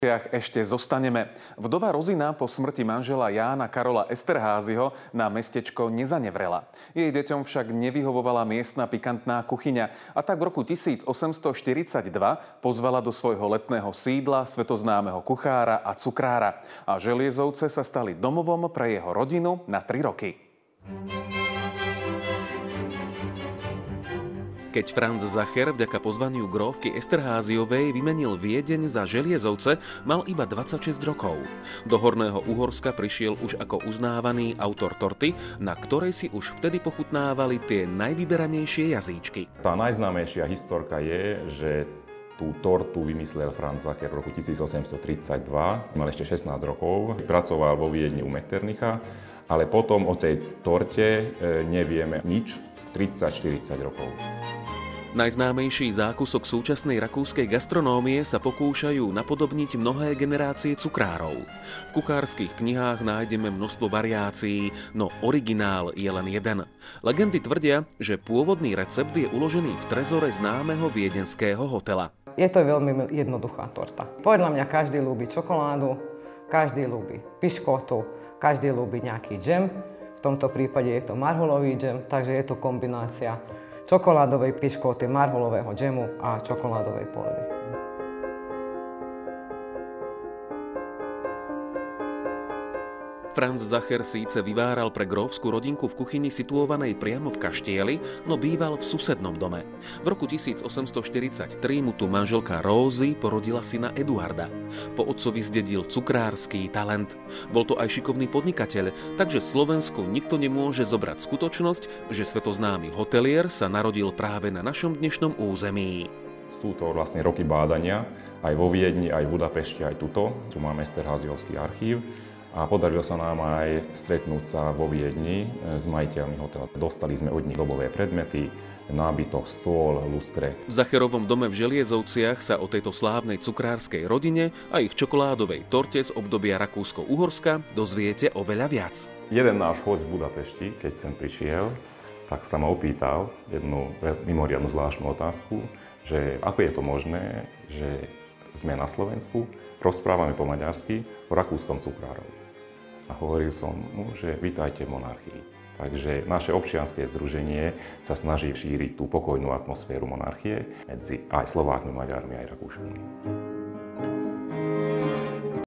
Ešte zostaneme. Vdova Rozina po smrti manžela Jána Karola Esterházyho na mestečko nezanevrela. Jej deťom však nevyhovovala miestna pikantná kuchyňa a tak v roku 1842 pozvala do svojho letného sídla svetoznámeho kuchára a cukrára. A Želiezovce sa stali domovom pre jeho rodinu na 3 roky. Keď Franz Zacher vďaka pozvaniu grófky Esterházyovej vymenil Viedeň za Želiezovce, mal iba 26 rokov. Do Horného Uhorska prišiel už ako uznávaný autor torty, na ktorej si už vtedy pochutnávali tie najvyberanejšie jazyčky. Tá najznámejšia historka je, že tú tortu vymyslel Franz Zacher v roku 1832, mal ešte 16 rokov, pracoval vo Viedni u Metternicha, ale potom o tej torte nevieme nič 30-40 rokov. Najznámejší zákusok súčasnej rakúskej gastronómie sa pokúšajú napodobniť mnohé generácie cukrárov. V kuchárskych knihách nájdeme množstvo variácií, no originál je len jeden. Legendy tvrdia, že pôvodný recept je uložený v trezore známeho viedenského hotela. Je to veľmi jednoduchá torta. Podľa mňa každý ľúbi čokoládu, každý ľúbi piškotu, každý ľúbi nejaký džem. V tomto prípade je to marhulový džem, takže je to kombinácia čokoládovej piškoty, marhulového džemu a čokoládovej polevy. Franz Zacher síce vyváral pre grófsku rodinku v kuchyni situovanej priamo v kaštieli, no býval v susednom dome. V roku 1843 mu tu manželka Rózy porodila syna Eduarda. Po otcovi zdedil cukrársky talent. Bol to aj šikovný podnikateľ, takže Slovensku nikto nemôže zobrať skutočnosť, že svetoznámy hotelier sa narodil práve na našom dnešnom území. Sú to vlastne roky bádania, aj vo Viedni, aj v Budapešti, aj tuto, čo máme Esterházyovský archív. A podarilo sa nám aj stretnúť sa vo Viedni s majiteľmi hotela. Dostali sme od nich dobové predmety, nábytok, stôl, lustre. V Zacherovom dome v Želiezovciach sa o tejto slávnej cukrárskej rodine a ich čokoládovej torte z obdobia Rakúsko-Uhorska dozviete oveľa viac. Jeden náš host z Budapešti, keď sem prišiel, tak sa ma opýtal jednu mimoriadnu zvláštnu otázku, že ako je to možné, že sme na Slovensku, rozprávame po maďarsky o rakúskom cukrárovi. A hovoril som mu, že vítajte v monarchii. Takže naše občianske združenie sa snaží šíriť tú pokojnú atmosféru monarchie medzi aj Slovákmi, Maďarmi, aj Rakúšanmi.